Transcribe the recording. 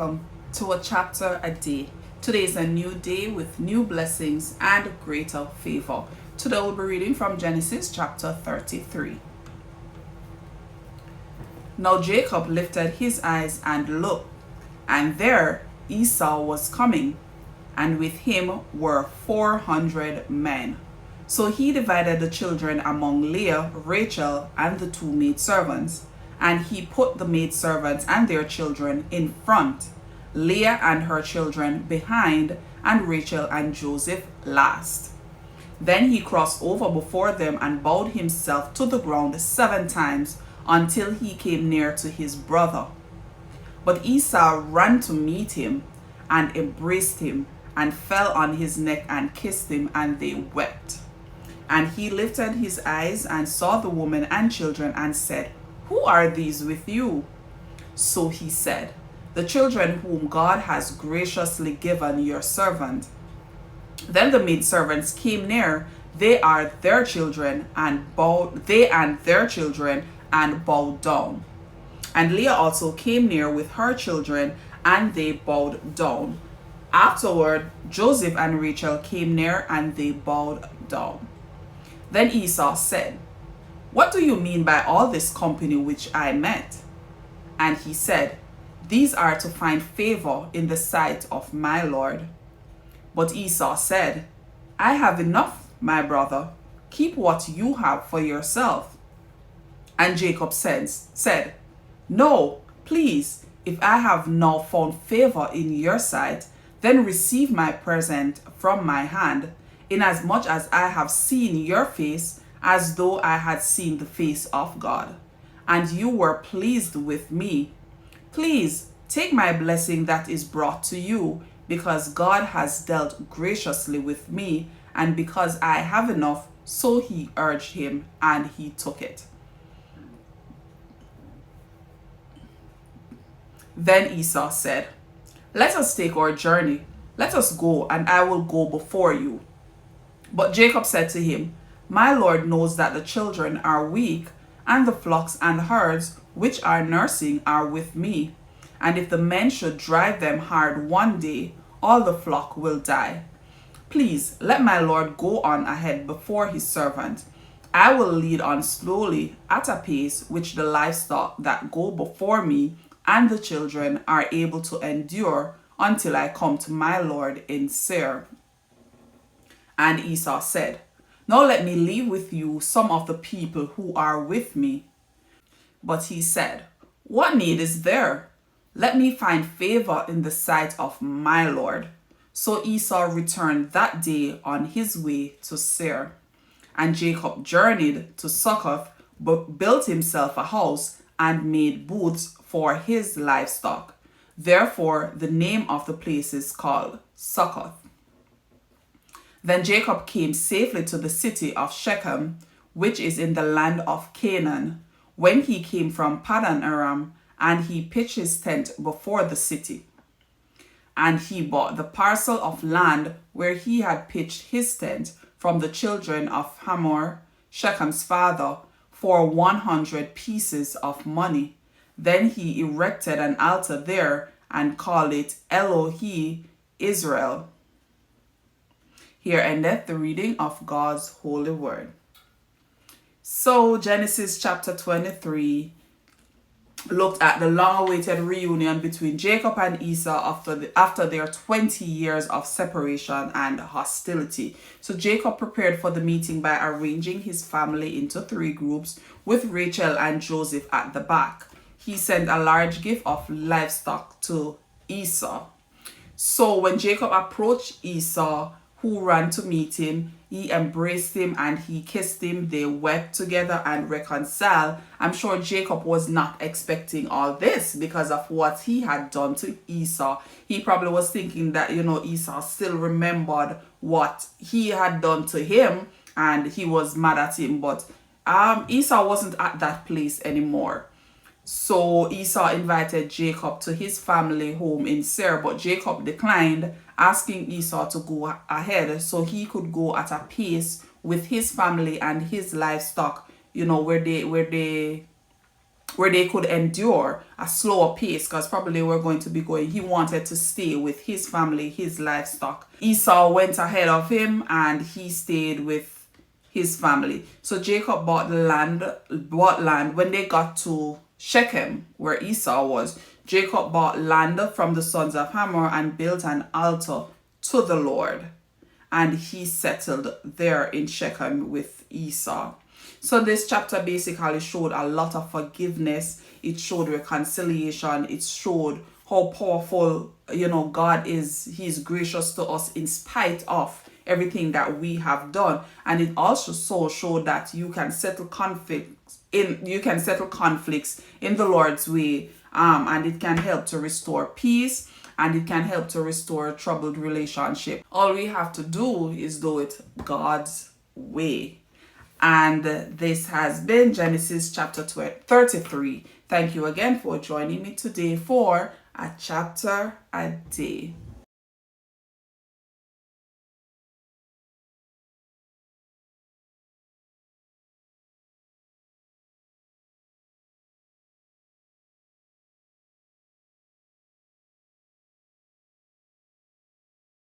welcome to a chapter a day. Today is a new day with new blessings and greater favor. Today we'll be reading from Genesis chapter 33. Now Jacob lifted his eyes and looked, and there Esau was coming, and with him were 400 men. So he divided the children among Leah, Rachel, and the two maidservants. And he put the maidservants and their children in front, Leah and her children behind, and Rachel and Joseph last. Then he crossed over before them and bowed himself to the ground 7 times until he came near to his brother. But Esau ran to meet him and embraced him and fell on his neck and kissed him, and they wept. And he lifted his eyes and saw the woman and children and said, "Who are these with you?" So he said, "The children whom God has graciously given your servant." Then the maidservants came near, they and their children, and bowed down. And Leah also came near with her children, and they bowed down. Afterward, Joseph and Rachel came near, and they bowed down. Then Esau said, "What do you mean by all this company which I met?" And he said, "These are to find favor in the sight of my Lord." But Esau said, "I have enough, my brother. Keep what you have for yourself." And Jacob said, "No, please, if I have now found favor in your sight, then receive my present from my hand, inasmuch as I have seen your face, as though I had seen the face of God, and you were pleased with me. Please take my blessing that is brought to you, because God has dealt graciously with me, and because I have enough." So he urged him, and he took it. Then Esau said, "Let us take our journey. Let us go, and I will go before you." But Jacob said to him, "My Lord knows that the children are weak, and the flocks and herds which are nursing are with me. And if the men should drive them hard one day, all the flock will die. Please let my Lord go on ahead before his servant. I will lead on slowly at a pace which the livestock that go before me and the children are able to endure until I come to my Lord in Seir." And Esau said, "Now let me leave with you some of the people who are with me." But he said, "What need is there? Let me find favor in the sight of my Lord." So Esau returned that day on his way to Seir. And Jacob journeyed to Succoth, but built himself a house and made booths for his livestock. Therefore the name of the place is called Succoth. Then Jacob came safely to the city of Shechem, which is in the land of Canaan, when he came from Paddan Aram, and he pitched his tent before the city. And he bought the parcel of land where he had pitched his tent from the children of Hamor, Shechem's father, for 100 pieces of money. Then he erected an altar there and called it Elohe Israel. Here endeth the reading of God's holy word. So Genesis chapter 23 looked at the long-awaited reunion between Jacob and Esau after their 20 years of separation and hostility. So Jacob prepared for the meeting by arranging his family into 3 groups, with Rachel and Joseph at the back. He sent a large gift of livestock to Esau. So when Jacob approached Esau, who ran to meet him, he embraced him and he kissed him. They wept together and reconciled. I'm sure Jacob was not expecting all this because of what he had done to Esau. He probably was thinking that, Esau still remembered what he had done to him and he was mad at him. But Esau wasn't at that place anymore. So Esau invited Jacob to his family home in Seir, but Jacob declined, asking Esau to go ahead so he could go at a pace with his family and his livestock, where they where they could endure a slower pace, because probably they were going to be going. He wanted to stay with his family, his livestock. Esau went ahead of him and he stayed with his family. So Jacob bought land. When they got to Shechem, where Esau was. Jacob bought land from the sons of Hamor and built an altar to the Lord. And he settled there in Shechem with Esau. So this chapter basically showed a lot of forgiveness. It showed reconciliation. It showed how powerful, God is. He's gracious to us in spite of everything that we have done. And it also showed that you can settle conflicts in the Lord's way. And it can help to restore peace, and it can help to restore a troubled relationship. All we have to do is do it God's way. And this has been Genesis chapter 33. Thank you again for joining me today for a chapter a day.